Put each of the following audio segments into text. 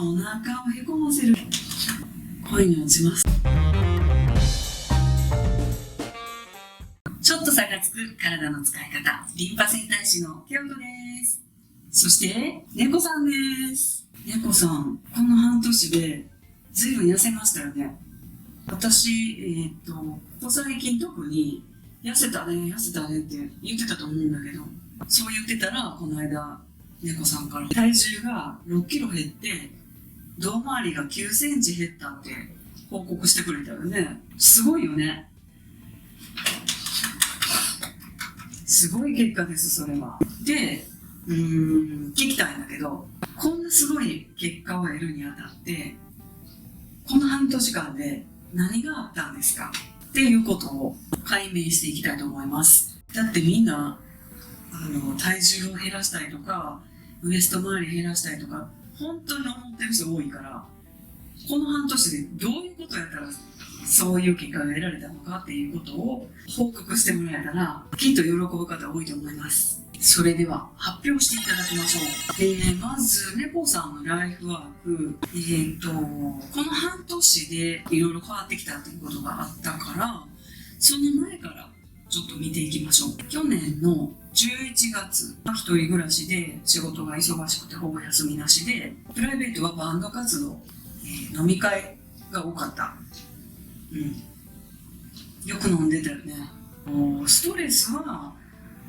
お腹をへこませる。声に落ちます。ちょっと差がつく体の使い方、リンパ整体師の京子です。そして猫さんです。猫さん、この半年でずいぶん痩せましたよね。私、ここ最近特に痩せたねって言ってたと思うんだけど、そう言ってたらこの間猫さんから体重が6キロ減って胴回りが9センチ減ったって報告してくれたよね。すごいよね。すごい結果です、それは。で、聞きたいんだけど、こんなすごい結果を得るにあたってこの半年間で何があったんですかっていうことを解明していきたいと思います。だってみんな体重を減らしたいとかウエスト周り減らしたいとか本当に思ってる人多いから、この半年でどういうことやったらそういう結果が得られたのかっていうことを報告してもらえたらきっと喜ぶ方多いと思います。それでは発表していただきましょう。まず猫さんのライフワーク、この半年でいろいろ変わってきたっていうことがあったから、その前からちょっと見ていきましょう。去年の11月、一人暮らしで仕事が忙しくてほぼ休みなしで、プライベートはバンド活動、飲み会が多かった。よく飲んでたよね。ストレスは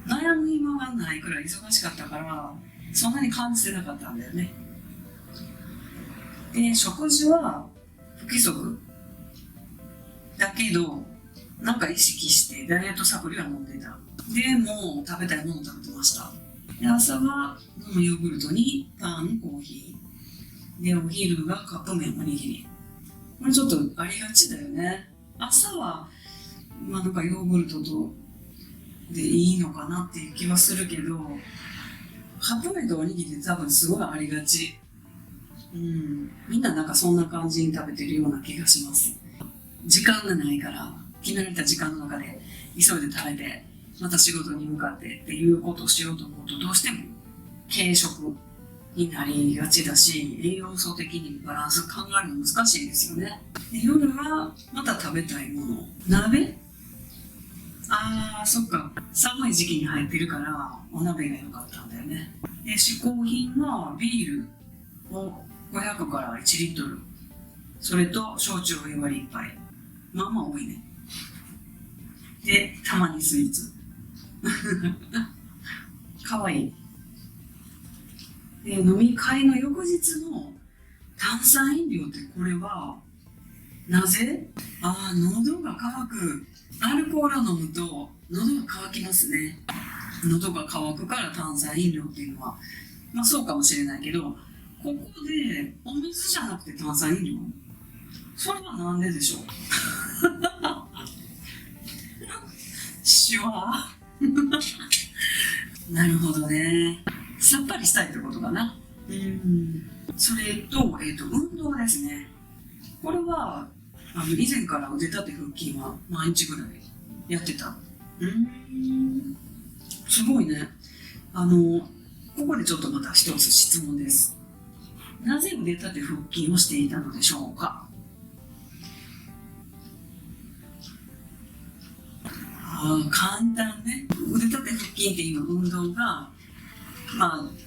悩む暇がないくらい忙しかったからそんなに感じてなかったんだよね。で、食事は不規則だけどなんか意識してダイエットサプリは飲んでた。でも食べたいもの食べてました。で、朝は飲むヨーグルトにパン、コーヒーで、お昼がカップ麺、おにぎり。これちょっとありがちだよね。朝はなんかヨーグルトとでいいのかなっていう気はするけど、カップ麺とおにぎりって多分すごいありがち。みんななんかそんな感じに食べてるような気がします。時間がないから決められた時間の中で急いで食べてまた仕事に向かってっていうことをしようと思うとどうしても軽食になりがちだし、栄養素的にバランス考えるの難しいですよね。で、夜はまた食べたいもの、鍋、そっか、寒い時期に入ってるからお鍋が良かったんだよね。で、嗜好品はビールを500から1リットル、それと焼酎を4割1杯。まあまあ多いね。で、たまにスイーツ。かわいい。で、飲み会の翌日の炭酸飲料ってこれはなぜ？喉が渇く。アルコールを飲むと喉が渇きますね。喉が渇くから炭酸飲料っていうのはそうかもしれないけど、ここでお水じゃなくて炭酸飲料、それはなんででしょう？シュワーなるほどね。さっぱりしたいってことかな。それと、運動ですね。これは以前から腕立て腹筋は毎日ぐらいやってた。すごいね。ここでちょっとまた一つ質問です。なぜ腕立て腹筋をしていたのでしょうか？簡単ね。腕立て腹筋っていう運動が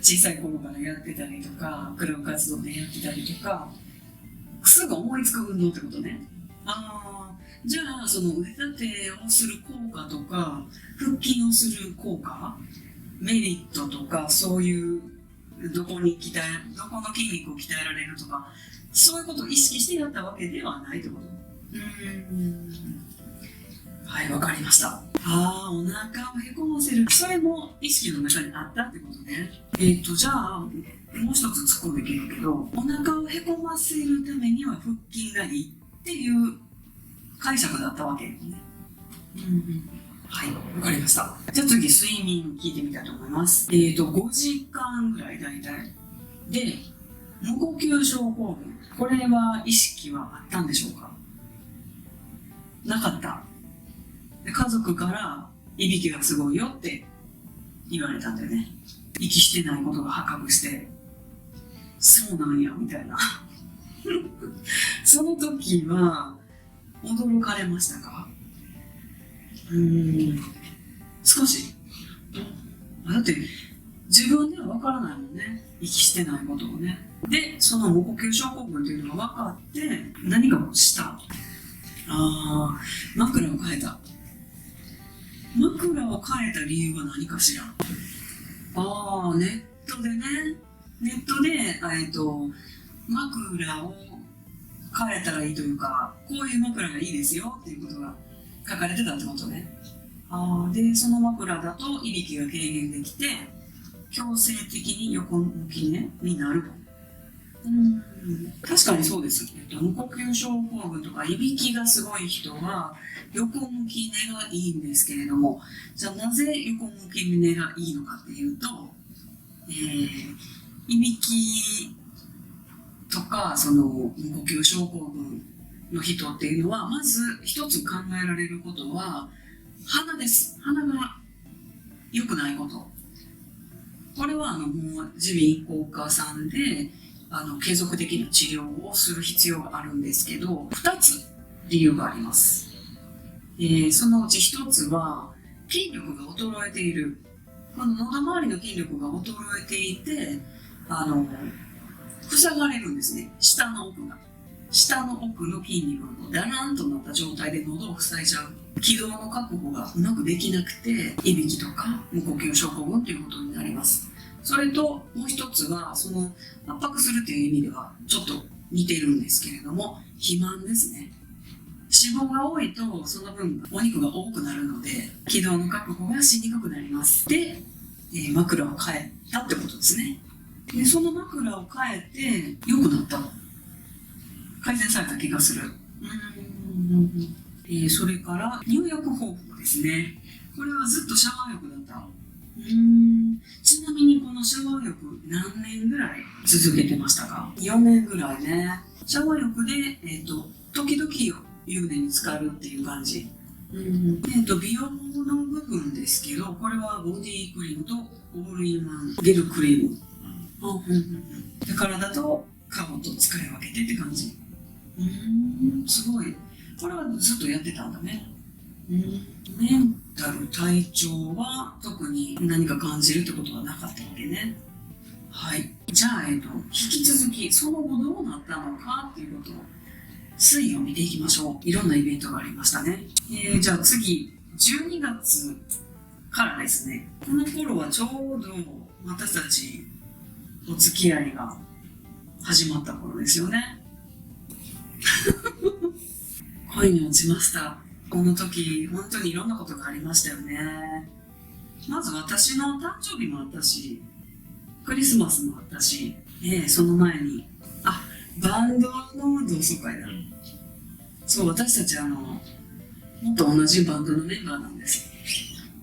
小さい頃からやってたりとか、クラブ活動でやってたりとか、すぐ思いつく運動ってことね。じゃあその腕立てをする効果とか腹筋をする効果、メリットとか、そういうどこの筋肉を鍛えられるとか、そういうことを意識してやったわけではないってこと。はい、わかりました。お腹をへこませる。それも意識の中にあったってことね。じゃあもう一つ突っ込んでいけるけど、お腹をへこませるためには腹筋がいいっていう解釈だったわけよね。はい、わかりました。じゃあ次、睡眠聞いてみたいと思います。5時間ぐらい大体。で、無呼吸症候群。これは意識はあったんでしょうか？なかった。で、家族からいびきがすごいよって言われたんだよね。息してないことが発覚して。そうなんやみたいなその時は驚かれましたか？少し。だって自分では分からないもんね、息してないことをね。でその無呼吸症候群というのが分かって何かをした。枕を変えた。枕を変えた理由は何かしら。ネットで枕を変えたらいいというか、こういう枕がいいですよっていうことが書かれてたってことね。でその枕だといびきが軽減できて強制的に横向きになる。確かにそうです。無呼吸症候群とかいびきがすごい人は横向き寝がいいんですけれども、じゃあなぜ横向き寝がいいのかっていうと、いびきとかその無呼吸症候群の人っていうのは、まず一つ考えられることは鼻です。鼻が良くないこと。これはもう耳鼻咽喉科さんで継続的な治療をする必要があるんですけど、2つ理由があります。そのうち1つは筋力が衰えている。この喉周りの筋力が衰えていて塞がれるんですね。下の奥の筋肉がだらんとなった状態で喉を塞いじゃう。気道の確保がうまくできなくていびきとか無呼吸症候群ということになります。それともう一つはその圧迫するという意味ではちょっと似てるんですけれども、肥満ですね。脂肪が多いとその分お肉が多くなるので気道の確保がしにくくなります。で、枕を変えたってことですね。でその枕を変えて良くなった、改善された気がする。それから入浴方法ですね。これはずっとシャワー浴だった。ちなみにこのシャワー浴何年ぐらい続けてましたか？4年ぐらいね。シャワー浴で、時々湯船に浸かるっていう感じ。美容の部分ですけど、これはボディクリームとオールインワンゲルクリーム。で体と顔と使い分けてって感じ。すごい。これはずっとやってたんだね。メンタル、体調は特に何か感じるってことはなかったわけね。はい。じゃあ、引き続きその後どうなったのかっていうことを推移を見ていきましょう。いろんなイベントがありましたね。じゃあ次、12月からですね。この頃はちょうど私たちお付き合いが始まった頃ですよね。恋に落ちました。この時本当にいろんなことがありましたよね。まず私の誕生日もあったし、クリスマスもあったし、その前にバンドの同窓会だ。そう、私たちもっと同じバンドのメンバーなんです。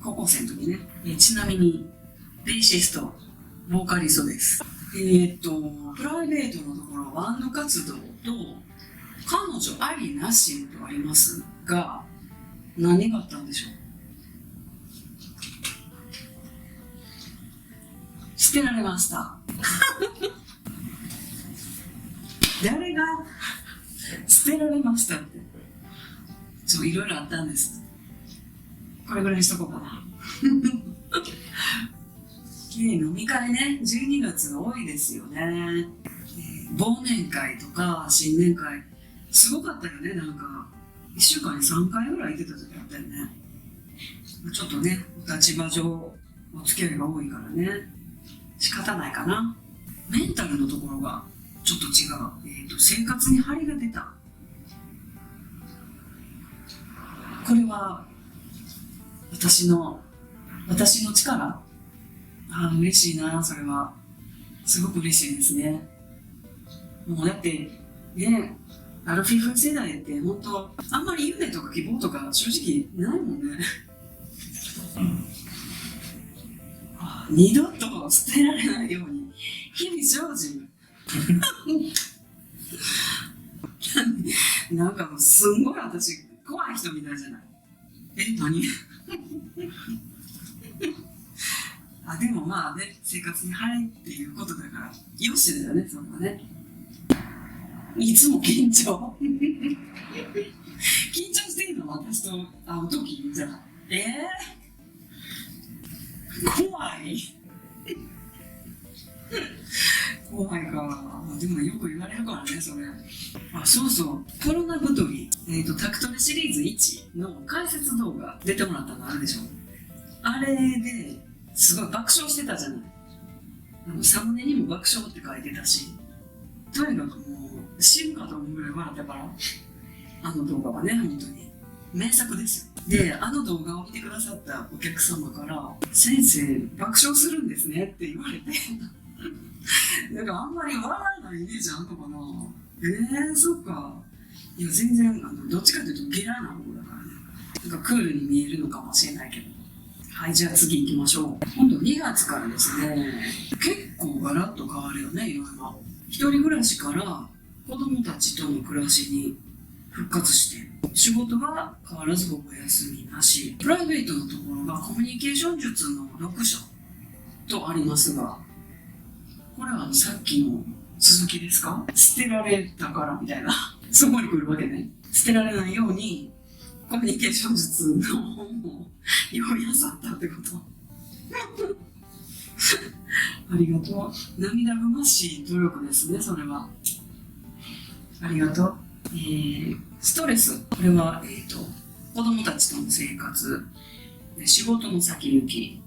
高校生の時ね。ちなみにベーシスト、ボーカリストです。プライベートのところバンド活動と彼女ありなしとありますが、何があったんでしょう。捨てられました誰が捨てられましたって、そういろいろあったんです。これぐらいにしとこうかな飲み会ね、12月多いですよね。忘年会とか新年会すごかったよね。なんか1週間に3回ぐらい行ってた時あったよね。ちょっとね、立場上お付き合いが多いからね、仕方ないかな。メンタルのところがちょっと違う。生活に張りが出た。これは私の力。嬉しいな。それはすごく嬉しいですね。もうだってね、アラフィフ世代って本当あんまり夢とか希望とか正直ないもんね二度と捨てられないように日々精進なんかもうすんごい私怖い人みたいじゃない？何でもまあね、生活に入っていうことだから、よしだよね、それはね。いつも緊張緊張しているの私と会うときじゃあ、怖い怖いか。でもよく言われるからね、それ。そうそう。コロナ太り、タクトレシリーズ1の解説動画出てもらったのあるでしょ。あれですごい爆笑してたじゃない。サムネにも爆笑って書いてたし、とにかくもう死ぬかと思うぐらい笑ったから、あの動画はね、本当に名作ですよ。で、あの動画を見てくださったお客様から「先生爆笑するんですね」って言われてなんかあんまり笑えないイメージあんのかな。そっか。いや全然どっちかというとゲラな方だからね。なんかクールに見えるのかもしれないけど。はい、じゃあ次行きましょう。今度2月からですね、結構ガラッと変わるよね、いろいろ。一人暮らしから子供たちとの暮らしに復活して、仕事は変わらずほぼ休みなし、プライベートのところがコミュニケーション術の読書とありますが、これはさっきの続きですか？捨てられたからみたいなそこに来るわけね。捨てられないようにコミュニケーション術の本を読み漁ったってことありがとう。涙ぐましい努力ですね、それは。ありがとう。ストレス、これは、子供たちとの生活、仕事の先行き。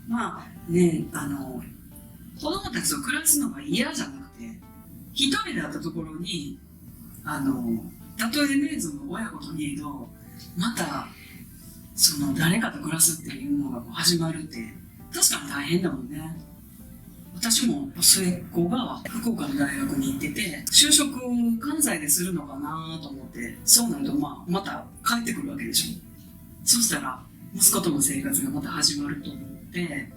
まあね、子供たちと暮らすのが嫌じゃなくて、一人であったところに、たとえね、その親子といえど、また、誰かと暮らすっていうのが始まるって、確かに大変だもんね。私も末っ子が福岡の大学に行ってて、就職を関西でするのかなと思って、そうなるとまた帰ってくるわけでしょ。そしたら息子との生活がまた始まると思って、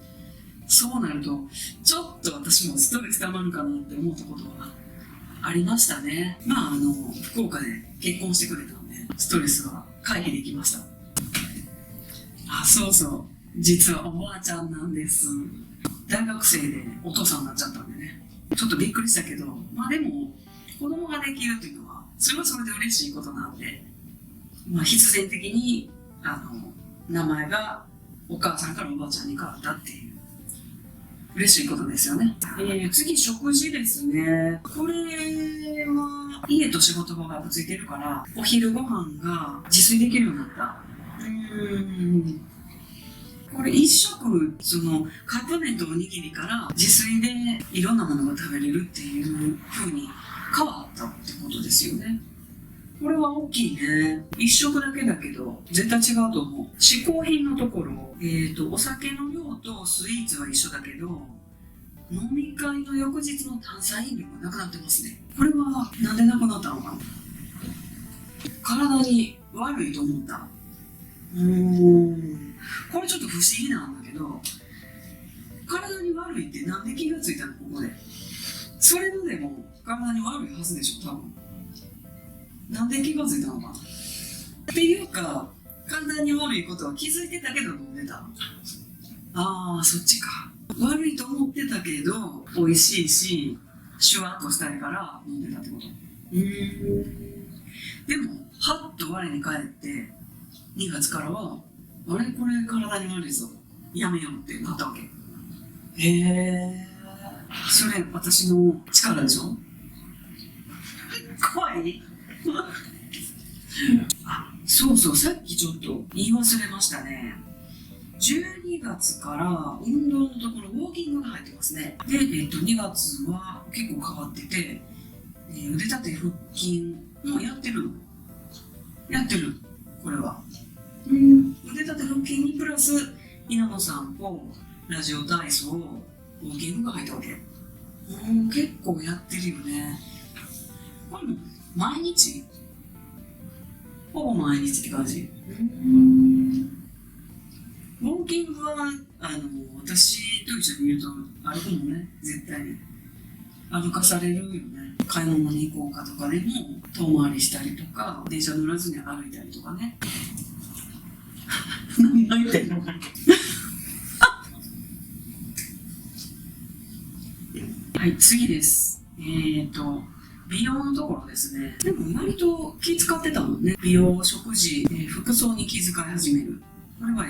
そうなるとちょっと私もストレス溜まるかなって思ったことはありましたね。福岡で結婚してくれたんで、ストレスは回避できました。そうそう、実はおばあちゃんなんです。大学生でお父さんになっちゃったんでね、ちょっとびっくりしたけど、でも子供ができるっていうのはそれはそれで嬉しいことなんで、必然的に名前がお母さんからおばあちゃんに変わったっていう嬉しいことですよね。次、食事ですね。これは家と仕事場がくっついてるからお昼ご飯が自炊できるようになった。これ一食カップ麺とおにぎりから自炊でいろんなものが食べれるっていう風に変わったってことですよね。これは大きいね。一食だけだけど絶対違うと思う。嗜好品のところ、お酒の量とスイーツは一緒だけど、飲み会の翌日の炭酸飲料がなくなってますね。これはなんでなくなったのかな。体に悪いと思った。これちょっと不思議なんだけど、体に悪いってなんで気がついたの？ここでそれまでも体に悪いはずでしょ、多分。なんで気がついたのかなっていうか、体に悪いことは気づいてたけど飲んでた。そっちか。悪いと思ってたけど美味しいしシュワッとしたいから飲んでたってこと。でもはっと我に返って2月からはこれ体に悪いぞ、やめようってなったわけ。それ私の力でしょ。怖いそうそう、さっきちょっと言い忘れましたね。12月から運動のところウォーキングが入ってますね。で、2月は結構変わってて、腕立て腹筋もやってるこれは。腕立て腹筋にプラス稲の散歩、ラジオ体操、ウォーキングが入ったわけ。結構やってるよね。これも毎日ほぼ毎日って感じ。ウォーキングは私と一緒にいると歩くもんね、絶対に歩かされるよね。買い物に行こうかとかでも遠回りしたりとか、電車乗らずに歩いたりとかね。何言ってんのはい、次です。美容のところですね。でも割と気使ってたもんね。美容、食事、服装に気遣い始める。これは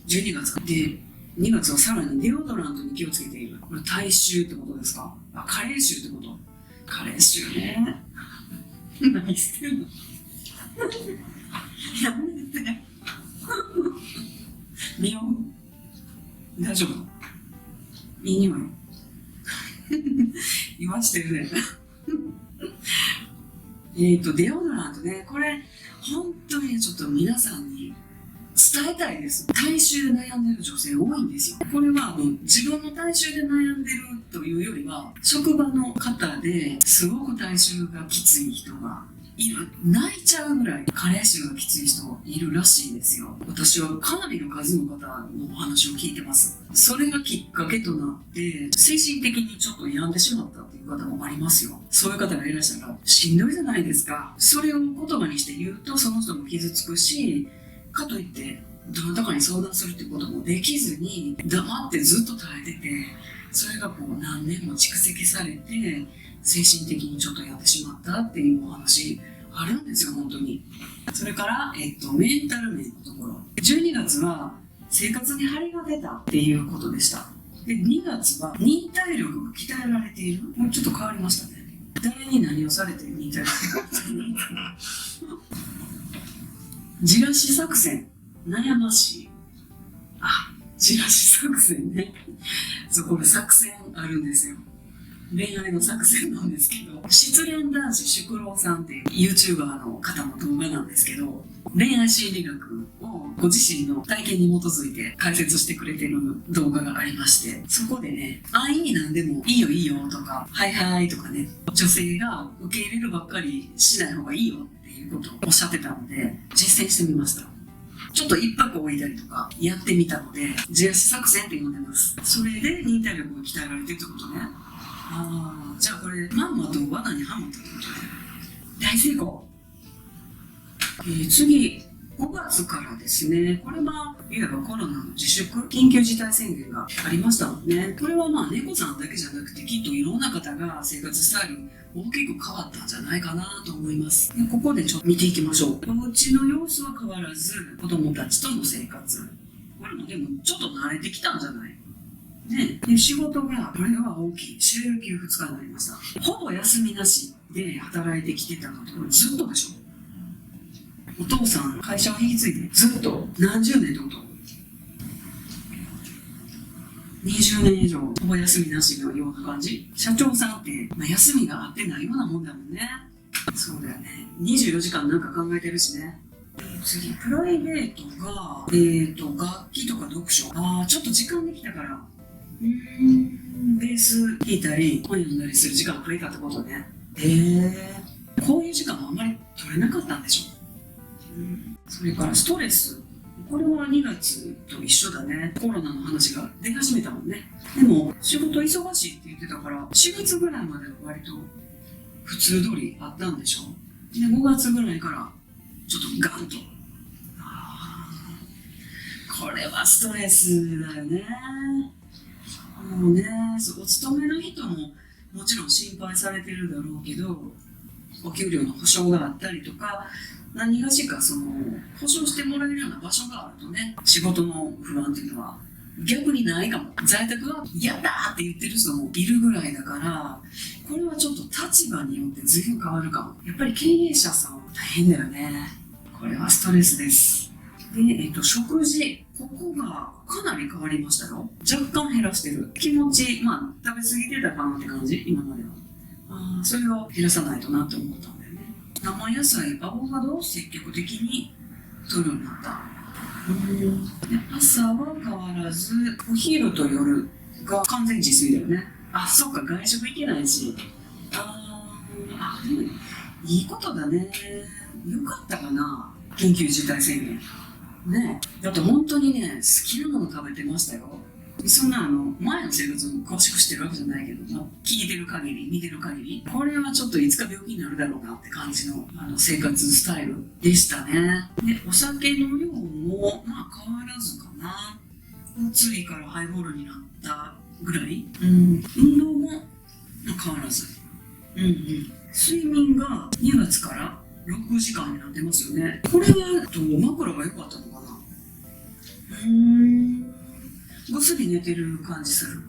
12月で、2月はさらにデオドラントに気をつけている。これ体臭ってことですか？加齢臭ってこと？加齢臭ね。何してんの？やめて。匂う？大丈夫？いい匂い。言わしてるね。デオドラントね、これ本当にちょっと皆さんに伝えたいです。体臭で悩んでる女性多いんですよ。これは自分の体臭で悩んでるというよりは、職場の方ですごく体臭がきつい人がいる。泣いちゃうぐらい加齢臭がきつい人いるらしいですよ。私はかなりの数の方のお話を聞いてます。それがきっかけとなって精神的にちょっと病んでしまったっていう方もありますよ。そういう方がいらっしゃるらしんどいじゃないですか。それを言葉にして言うとその人も傷つくし、かといってどなたかに相談するってこともできずに黙ってずっと耐えてて、それが何年も蓄積されて精神的にちょっとやってしまったっていうお話あるんですよ、本当に。それから、メンタル面のところ。12月は生活に張りが出たっていうことでした。で、2月は忍耐力が鍛えられている。もうちょっと変わりましたね。誰に何をされて忍耐力がじらし作戦。悩ましい。じらし作戦ね。これ作戦あるんですよ。恋愛の作戦なんですけど、失恋男子宿老さんっていう YouTuber の方の動画なんですけど、恋愛心理学をご自身の体験に基づいて解説してくれてる動画がありまして、そこでね、安易に何でもいいよいいよとか、はいはいとかね、女性が受け入れるばっかりしない方がいいよっていうことをおっしゃってたので、実践してみました。ちょっと一泊置いたりとかやってみたので、じらし作戦って呼んでます。それで忍耐力が鍛えられてるってことね。じゃあこれまんまと罠にはまったってことで大成功。次5月からですね、これはいわばコロナの自粛緊急事態宣言がありましたもんね。これは猫さんだけじゃなくてきっといろんな方が生活スタイル大きく変わったんじゃないかなと思います。でここでちょっと見ていきましょう。お家の様子は変わらず子供たちとの生活、これもでもちょっと慣れてきたんじゃないね。で仕事がこれは大きい。週休2日になりました。ほぼ休みなしで働いてきてたのってこれずっとでしょ。お父さん会社を引き継いでずっと何十年ってこと？ 20 年以上ほぼ休みなしのような感じ。社長さんって、休みがあってないようなもんだもんね。そうだよね。24時間なんか考えてるしね。次プライベートが楽器とか読書。ちょっと時間できたからベース弾いたり本読んだりする時間増えたってことね。こういう時間もあんまり取れなかったんでしょ。それからストレス、これは2月と一緒だね。コロナの話が出始めたもんね。でも仕事忙しいって言ってたから4月ぐらいまでは割と普通通りあったんでしょ。で5月ぐらいからちょっとガンとこれはストレスだよね。もうね、お勤めの人ももちろん心配されてるだろうけど、お給料の保証があったりとか何がしか保証してもらえるような場所があるとね、仕事の不安っていうのは逆にないかも。在宅は嫌だって言ってる人もいるぐらいだから、これはちょっと立場によって随分変わるかも。やっぱり経営者さんは大変だよね。これはストレスです。で、食事、ここがかなり変わりましたよ。若干減らしてる。気持ち、食べ過ぎてたかなって感じ、今までは。それを減らさないとなって思ったんだよね。生野菜、アボカドを積極的に摂るようになった。で朝は変わらず、お昼と夜が完全自炊だよね。そっか、外食行けないし。でもいいことだね。よかったかな、緊急事態宣言。ね、だって本当にね、好きなもの食べてましたよ。そんな前の生活を詳しくしてるわけじゃないけど、聞いてる限り、見てる限り、これはちょっといつか病気になるだろうなって感じの生活スタイルでしたね。で、お酒の量も変わらずかな。暑いからハイボールになったぐらい。運動も変わらず。睡眠が2月から6時間になってますよね。これは枕が良かったのかな。ぐっすり寝てる感じする。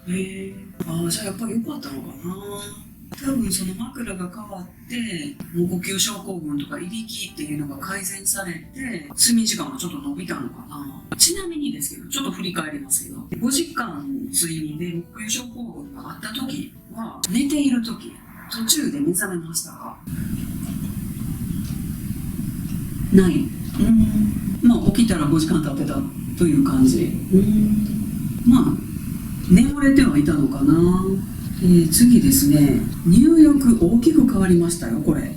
じゃあやっぱり良かったのかな。多分その枕が変わって無呼吸症候群とかいびきっていうのが改善されて睡眠時間がちょっと伸びたのかな。ちなみにですけど、ちょっと振り返りますけど、5時間睡眠で無呼吸症候群があった時は、寝ている時途中で目覚めましたか？ない。起きたら5時間経ってたという感じ。眠れてはいたのかな。次ですね、入浴大きく変わりましたよ。これ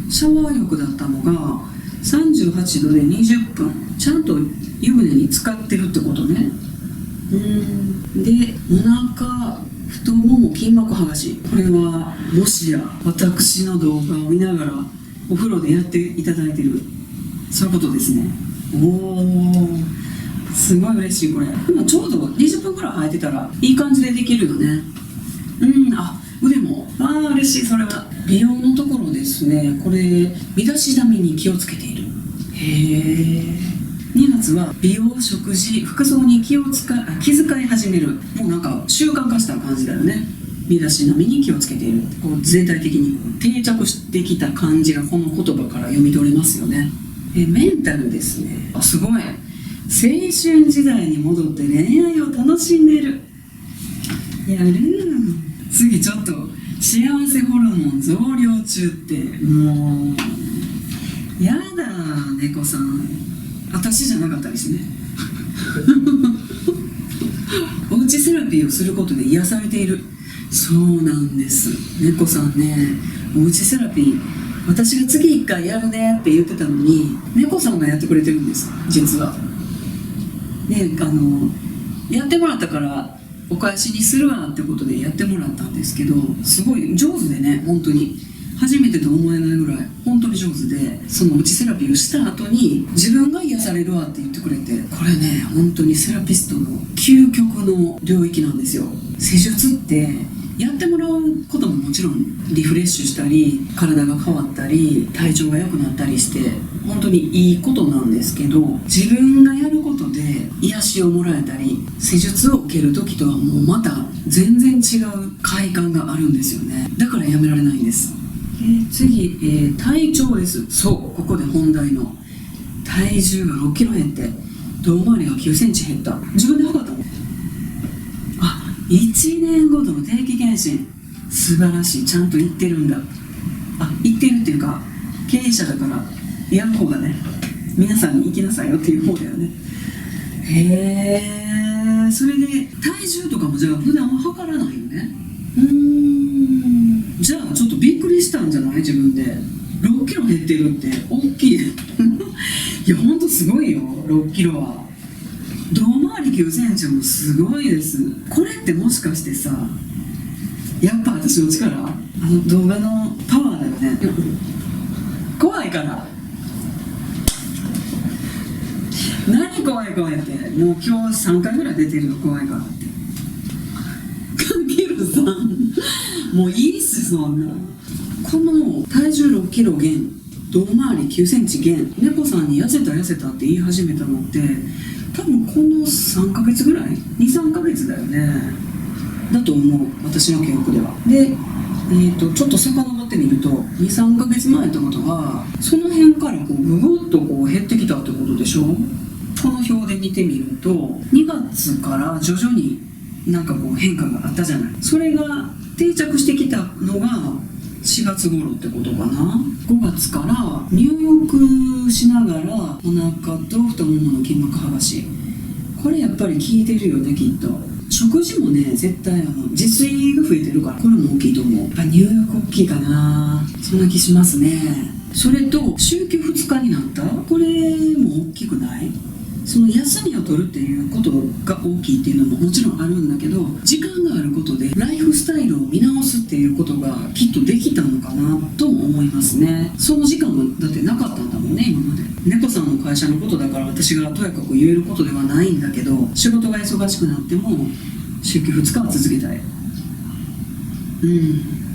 シャワー浴だったのが38度で20分ちゃんと湯船に浸かってるってことね。で、お腹、太もも、筋膜剥がし、これはもしや私の動画を見ながらお風呂でやっていただいてる、そういうことですね。すごい嬉しい。これちょうど20分くらい入ってたらいい感じでできるよね。腕も嬉しい。それは美容のところですね。これ身だしなみに気をつけている。2月は美容、食事、服装に気遣い始める。もうなんか習慣化した感じだよね。身だしなみに気をつけている。こう全体的に定着してきた感じがこの言葉から読み取れますよね。メンタルですね。すごい。青春時代に戻って恋愛を楽しんでる。やる。次ちょっと幸せホルモン増量中って、もうやだ。猫さん、私じゃなかったですね。おうちセラピーをすることで癒されている。そうなんです。猫さんね、おうちセラピー私が次1回やるねって言ってたのに、猫さんがやってくれてるんです、実は。ね、やってもらったからお返しにするわってことでやってもらったんですけど、すごい上手でね、本当に初めてと思えないぐらい本当に上手で、そのうちセラピーをした後に自分が癒されるわって言ってくれて、これね、本当にセラピストの究極の領域なんですよ。施術ってやってもらうことももちろんリフレッシュしたり、体が変わったり、体調が良くなったりして本当にいいことなんですけど、自分がやることで癒しをもらえたり、施術を受ける時とはもうまた全然違う快感があるんですよね。だからやめられないんです。次、体調です。そう、ここで本題の体重が6キロ減って胴回りが9センチ減った。自分で測ったの。1年ごとの定期検診、素晴らしい。ちゃんと行ってるんだ。行ってるっていうか、経営者だからやる方がね、皆さんに行きなさいよっていう方だよね。それで体重とかもじゃあ普段は測らないよね。じゃあちょっとびっくりしたんじゃない？自分で6キロ減ってるって大きい。いやほんとすごいよ、6キロは。胴回り9センチもすごいです。これってもしかしてさ、やっぱ私の力、動画のパワーだよね。怖いから。何怖いって、もう今日3回ぐらい出てるの、怖いからって。かけるさん、もういいっす、そんな。この体重6キロ減、胴回り9センチ減、猫さんに痩せたって言い始めたのって多分この3ヶ月ぐらい、2、3ヶ月だよね。だと思う、私の記憶では。で、ちょっと遡ってみると、2、3ヶ月前ってことは、その辺からこうぐぐっとこう減ってきたってことでしょ。この表で見てみると、2月から徐々になんかこう変化があったじゃない。それが定着してきたのが4月頃ってことかな。5月から入浴しながらお腹と太ももの筋膜剥がし、これやっぱり効いてるよね、きっと。食事もね、絶対自炊が増えてるから、これも大きいと思う。やっぱ入浴大きいかな、そんな気しますね。それと週休2日になった、これも大きくない？その休みを取るっていうことが大きいっていうのももちろんあるんだけど、時間があることでライフスタイルを見直すっていうことがきっとできたのかなとも思いますね。その時間もだってなかったんだもんね、今まで。猫さんの会社のことだから私がとやかく言えることではないんだけど、仕事が忙しくなっても週休2日は続けたい。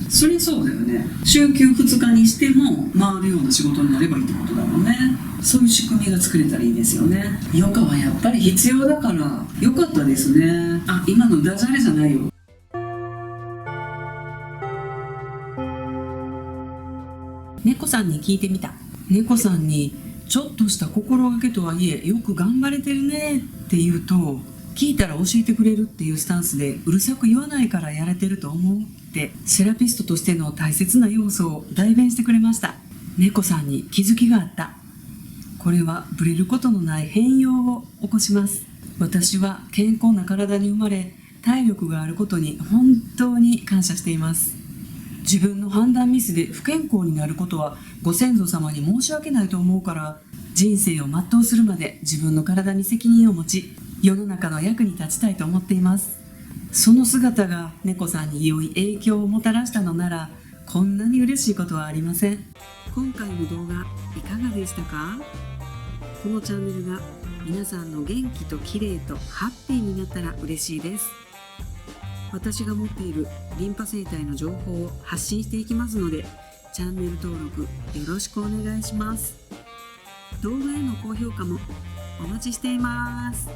そりゃそうだよね。週休2日にしても回るような仕事になればいいってことだもんね。そういう仕組みが作れたらいいですよね。余暇はやっぱり必要だから良かったですね。あ、今のダジャレじゃないよ。猫さんに聞いてみた。猫さんにちょっとした心がけとはいえよく頑張れてるねって言うと、聞いたら教えてくれるっていうスタンスで、うるさく言わないからやれてると思うってセラピストとしての大切な要素を代弁してくれました。猫さんに気づきがあった。これはブレることのない変容を起こします。私は健康な体に生まれ体力があることに本当に感謝しています。自分の判断ミスで不健康になることはご先祖様に申し訳ないと思うから、人生を全うするまで自分の体に責任を持ち、世の中の役に立ちたいと思っています。その姿が猫さんに良い影響をもたらしたのなら、こんなに嬉しいことはありません。今回の動画いかがでしたか？このチャンネルが皆さんの元気と綺麗とハッピーになったら嬉しいです。私が持っているリンパ生態の情報を発信していきますので、チャンネル登録よろしくお願いします。動画への高評価もお待ちしています。